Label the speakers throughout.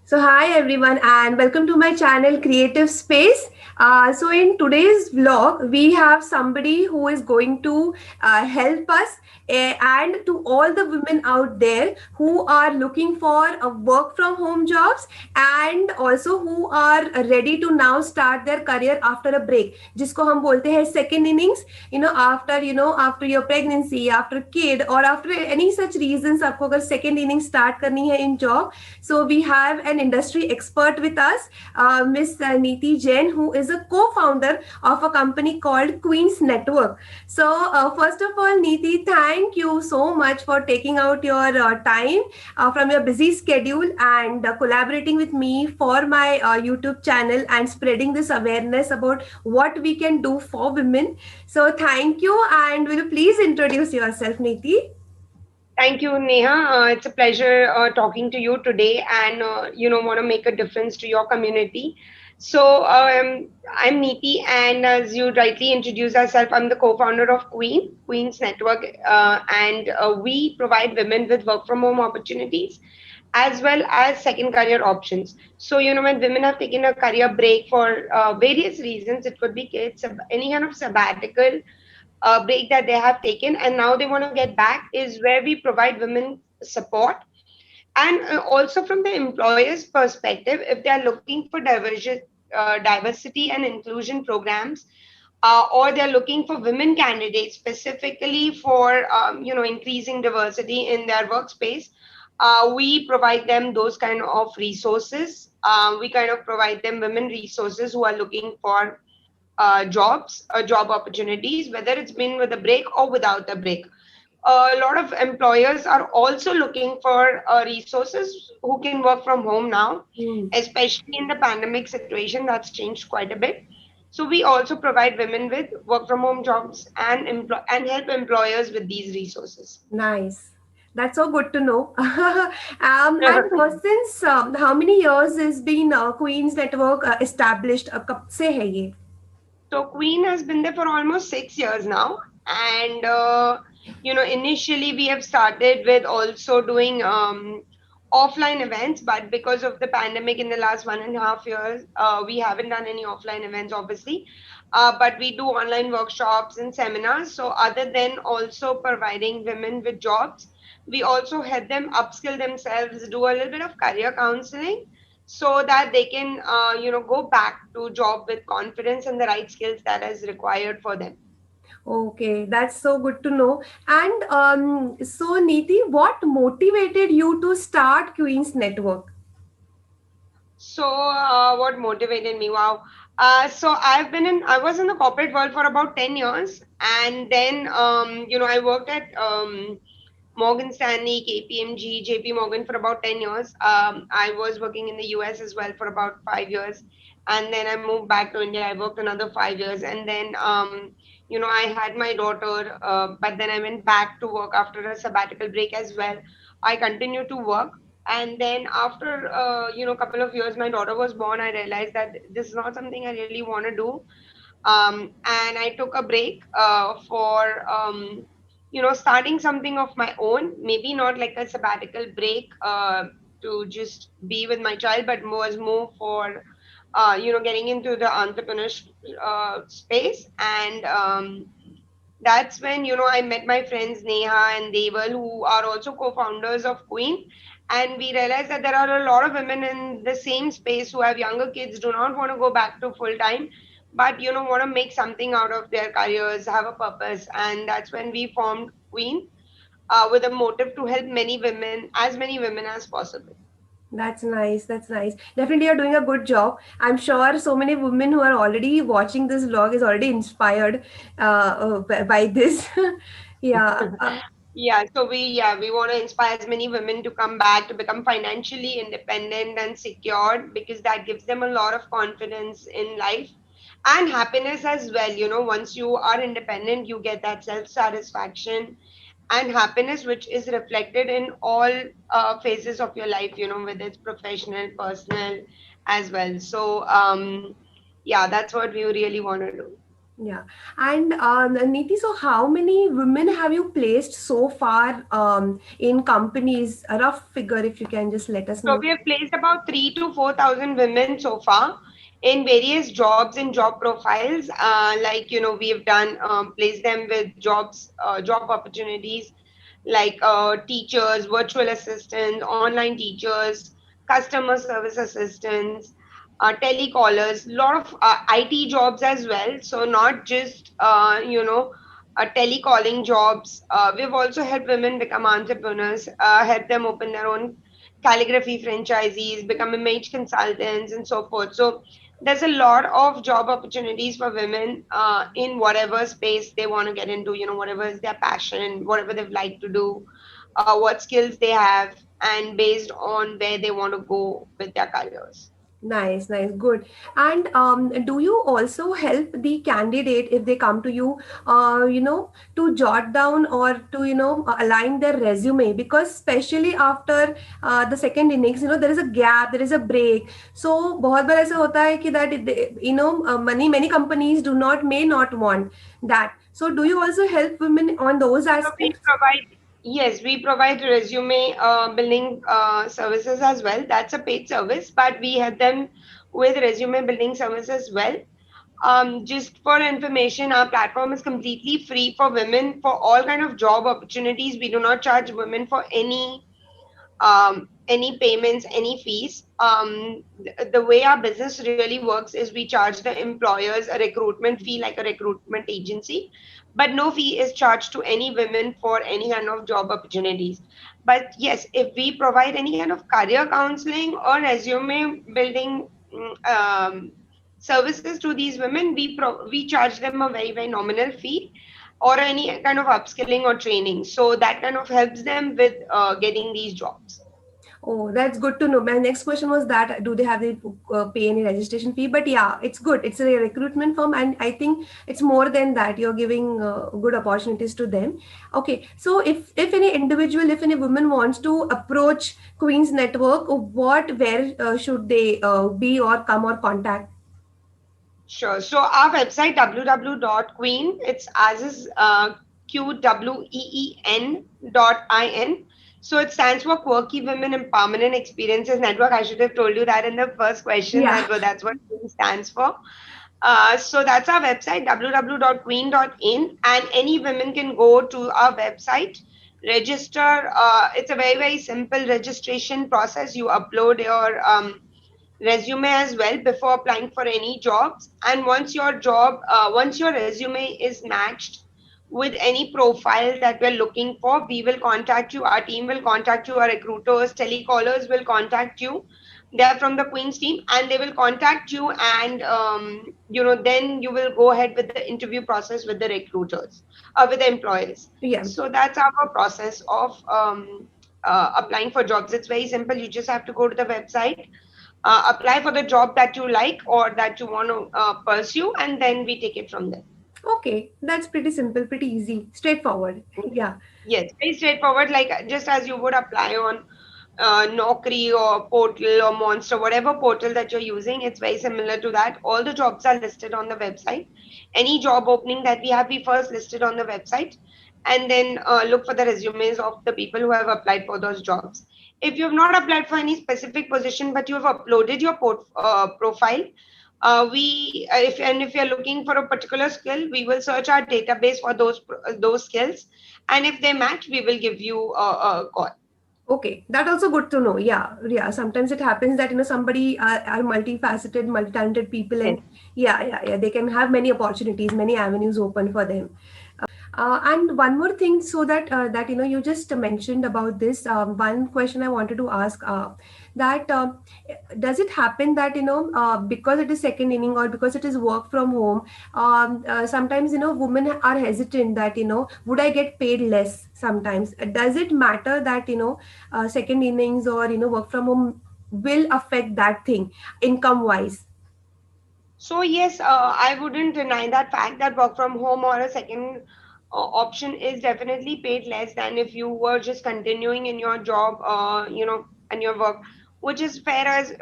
Speaker 1: So, hi everyone, and welcome to my channel Creative Space. In today's vlog, we have somebody who is going to help us and to all the women out there who are looking for work from home jobs and also who are ready to now start their career after a break. जिसको हम बोलते हैं second innings. After your pregnancy, after kid, or after any such reasons, आपको अगर second innings start करनी है in job, so we have an industry expert with us, Miss Neeti Jain, who is a co-founder of a company called Queen's Network. So first of all, Neeti, thank you so much for taking out your time from your busy schedule and collaborating with me for my YouTube channel and spreading this awareness about what we can do for women. So thank you, and will you please introduce yourself, Neeti?
Speaker 2: Thank you, Neha. It's a pleasure talking to you today, and want to make a difference to your community. I'm Neeti, and as you rightly introduced yourself, I'm the co-founder of Queen's Network, and we provide women with work from home opportunities as well as second career options. So when women have taken a career break for various reasons, it could be kids, any kind of sabbatical break that they have taken, and now they want to get back, is where we provide women support. And also from the employer's perspective, if they are looking for diversity and inclusion programs, or they're looking for women candidates specifically for increasing diversity in their workspace, we provide them those kind of resources. We kind of provide them women resources who are looking for job opportunities, whether it's been with a break or without a break. A lot of employers are also looking for resources who can work from home now,
Speaker 1: Hmm.
Speaker 2: especially in the pandemic situation that's changed quite a bit. So we also provide women with work from home jobs and help employers with these resources.
Speaker 1: Nice. That's so good to know. Since how many years has been Queen's Network established? कब से है ये?
Speaker 2: So Queen has been there for almost 6 years now, and initially we have started with also doing offline events, but because of the pandemic in the last 1.5 years, we haven't done any offline events, obviously. But we do online workshops and seminars. So other than also providing women with jobs, we also help them upskill themselves, do a little bit of career counseling so that they can go back to job with confidence and the right skills that is required for them.
Speaker 1: Okay, that's so good to know. And so Neeti, what motivated you to start Queen's Network?
Speaker 2: So what motivated me? Wow. So I was in the corporate world for about 10 years, and then I worked at Morgan Stanley, KPMG, JP Morgan for about 10 years. I was working in the US as well for about 5 years. And then I moved back to India. I worked another 5 years. And then, I had my daughter, but then I went back to work after a sabbatical break as well. I continued to work. And then after, a couple of years, my daughter was born. I realized that this is not something I really want to do. And I took a break for starting something of my own, maybe not like a sabbatical break to just be with my child, but was more for getting into the entrepreneurship space. And that's when I met my friends Neha and Deval, who are also co-founders of Queen. And we realized that there are a lot of women in the same space who have younger kids, do not want to go back to full time, but want to make something out of their careers, have a purpose. And that's when we formed Queen, with a motive to help many women as possible.
Speaker 1: That's nice. That's nice. Definitely, you're doing a good job. I'm sure so many women who are already watching this vlog is already inspired by this. Yeah.
Speaker 2: Yeah, so we want to inspire as many women to come back to become financially independent and secured, because that gives them a lot of confidence in life and happiness as well. Once you are independent, you get that self satisfaction and happiness, which is reflected in all phases of your life. Whether it's professional, personal, as well. So yeah, that's what we really want to do.
Speaker 1: Yeah. And Niti, so how many women have you placed so far in companies? A rough figure, if you can just let us
Speaker 2: So
Speaker 1: know.
Speaker 2: we have placed about 3 to 4 thousand women so far in various jobs and job profiles. Like we have done placed them with jobs, job opportunities like teachers, virtual assistants, online teachers, customer service assistants, telecallers, lot of IT jobs as well. So not just telecalling jobs. We've also helped women become entrepreneurs, help them open their own calligraphy franchisees, become image consultants, and so forth. So there's a lot of job opportunities for women in whatever space they want to get into, whatever is their passion, whatever they've like to do, what skills they have, and based on where they want to go with their careers.
Speaker 1: Nice, nice, good. And do you also help the candidate if they come to you, to jot down or to, align their resume? Because especially after the second innings, there is a gap, there is a break. So, बहुत बार ऐसा होता है कि that, many companies do not, may not want that. So, do you also help women on those
Speaker 2: So we
Speaker 1: aspects?
Speaker 2: provide, yes, we provide resume building services as well. That's a paid service, but we help them with resume building service as well. Just for information, our platform is completely free for women for all kind of job opportunities. We do not charge women for any payments, any fees. The way our business really works is we charge the employers a recruitment fee like a recruitment agency, but no fee is charged to any women for any kind of job opportunities. But yes, if we provide any kind of career counseling or resume building services to these women, we charge them a very nominal fee or any kind of upskilling or training. So that kind of helps them with getting these jobs.
Speaker 1: Oh, that's good to know. My next question was that do they have to pay any registration fee? But yeah, it's good. It's a recruitment firm, and I think it's more than that. You're giving good opportunities to them. Okay, so if any individual, if any woman wants to approach Queen's Network, where should they be or come or contact?
Speaker 2: Sure. So our website www.queen, it's as is QWEEN.IN. So it stands for Quirky Women Empowerment Experiences Network. I should have told you that in the first question
Speaker 1: Yeah.
Speaker 2: that's what Queen stands for. So that's our website www.queen.in, and any women can go to our website, register. It's a very simple registration process. You upload your resume as well before applying for any jobs, and once your resume is matched with any profile that we're looking for, we will contact you, our team will contact you, our recruiters, telecallers will contact you. They're from the Queen's team, and they will contact you, and then you will go ahead with the interview process with the recruiters, with the employers.
Speaker 1: Yeah.
Speaker 2: So that's our process of applying for jobs. It's very simple. You just have to go to the website, apply for the job that you like or that you want to pursue, and then we take it from there.
Speaker 1: Okay, that's pretty simple, pretty easy, straightforward. Yeah.
Speaker 2: Yes, very straightforward, like just as you would apply on Naukri or Portal or Monster, whatever portal that you're using, it's very similar to that. All the jobs are listed on the website. Any job opening that we have, we first listed on the website, and then look for the resumes of the people who have applied for those jobs. If you have not applied for any specific position, but you have uploaded your profile, if you're looking for a particular skill, we will search our database for those skills, and if they match, we will give you a call.
Speaker 1: Okay, that also good to know. Yeah, yeah. Sometimes it happens that somebody are multifaceted, multi-talented people,
Speaker 2: Yes.
Speaker 1: and yeah. They can have many opportunities, many avenues open for them. And one more thing, so that you just mentioned about this. One question I wanted to ask, that does it happen that because it is second inning or because it is work from home, sometimes women are hesitant that would I get paid less? Sometimes does it matter that second innings or work from home will affect that thing income wise?
Speaker 2: So yes, I wouldn't deny that fact that work from home or a second option is definitely paid less than if you were just continuing in your job, and your work, which is fair as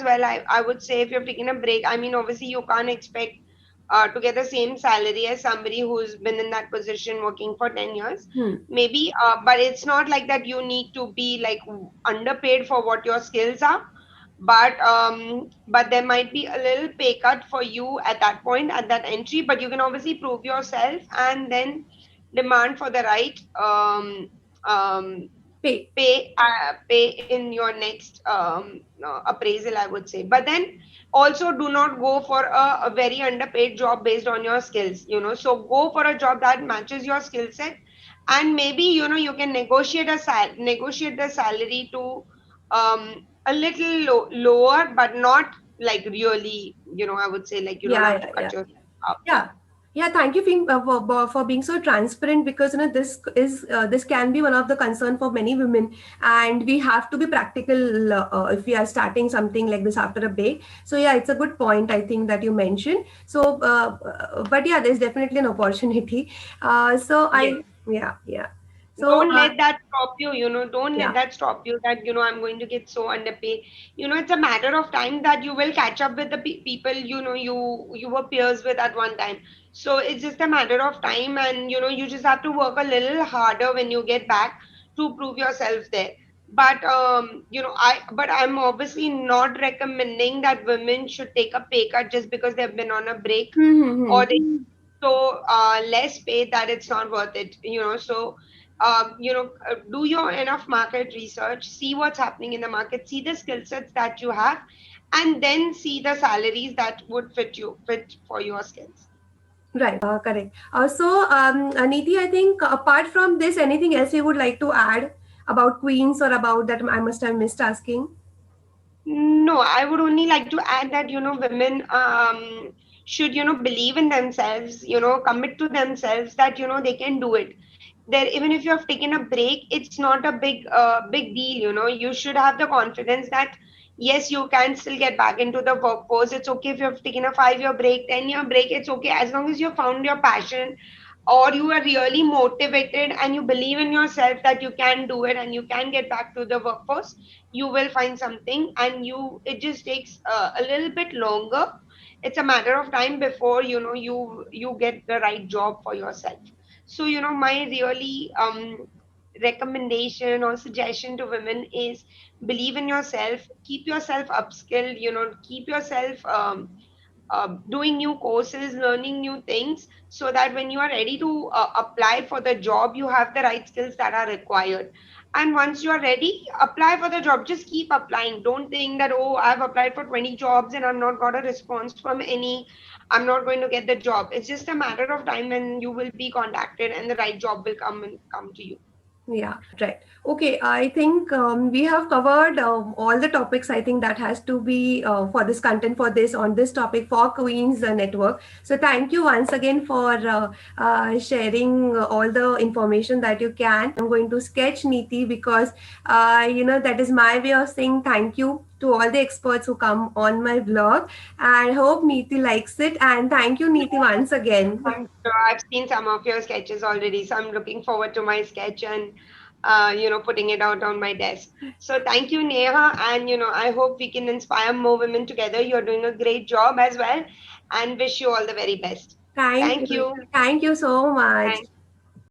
Speaker 2: well. I would say if you're taking a break, I mean, obviously you can't expect to get the same salary as somebody who's been in that position working for 10 years.
Speaker 1: Hmm.
Speaker 2: Maybe, but it's not like that you need to be like underpaid for what your skills are. But there might be a little pay cut for you at that point, at that entry, but you can obviously prove yourself and then demand for the right um,
Speaker 1: Pay.
Speaker 2: pay in your next appraisal, I would say. But then also do not go for a very underpaid job based on your skills, so go for a job that matches your skill set. And maybe you can negotiate the salary to a little lower, but not like really, I would say, like you don't
Speaker 1: Yeah,
Speaker 2: have to
Speaker 1: yeah,
Speaker 2: cut
Speaker 1: yeah.
Speaker 2: yourself up.
Speaker 1: Yeah, yeah. Thank you for being so transparent, because this can be one of the concern for many women, and we have to be practical if we are starting something like this after a break. So yeah, it's a good point, I think, that you mentioned. So, but yeah, there's definitely an opportunity. So
Speaker 2: Yes.
Speaker 1: yeah, yeah. So
Speaker 2: Don't let that stop you, don't let
Speaker 1: yeah.
Speaker 2: that stop you that I'm going to get so underpaid. It's a matter of time that you will catch up with the people you were peers with at one time. So it's just a matter of time, and you just have to work a little harder when you get back to prove yourself there. But I'm obviously not recommending that women should take a pay cut just because they've been on a break,
Speaker 1: Mm-hmm.
Speaker 2: or they so less pay that it's not worth it. Do your enough market research, see what's happening in the market, see the skill sets that you have, and then see the salaries that would fit for your skills.
Speaker 1: Right, correct. Neeti, I think apart from this, anything else you would like to add about queens, or about that I must have missed asking?
Speaker 2: No, I would only like to add that, women should, believe in themselves, commit to themselves that, they can do it. There, even if you have taken a break, it's not a big deal, you should have the confidence that yes, you can still get back into the workforce. It's okay if you have taken a 5-year break, 10-year break, it's okay as long as you found your passion, or you are really motivated and you believe in yourself that you can do it and you can get back to the workforce. You will find something, and it just takes a little bit longer. It's a matter of time before you get the right job for yourself. So my really recommendation or suggestion to women is believe in yourself, keep yourself upskilled, keep yourself doing new courses, learning new things, so that when you are ready to apply for the job, you have the right skills that are required. And once you are ready, apply for the job. Just keep applying. Don't think that, oh, I've applied for 20 jobs and I've not got a response from any. I'm not going to get the job. It's just a matter of time when you will be contacted and the right job will come to you.
Speaker 1: Yeah, right. Okay, I think we have covered all the topics. I think that has to be for this content for this on this topic for Queens Network. So thank you once again for sharing all the information that you can. I'm going to sketch Neeti, because that is my way of saying thank you to all the experts who come on my blog, and hope Neeti likes it. And thank you, Neeti, once again.
Speaker 2: I'm sure I've seen some of your sketches already, so I'm looking forward to my sketch and putting it out on my desk. So thank you, Neha, and I hope we can inspire more women together. You're doing a great job as well, and wish you all the very best.
Speaker 1: Thank
Speaker 2: Thank
Speaker 1: you.
Speaker 2: you.
Speaker 1: Thank you so much.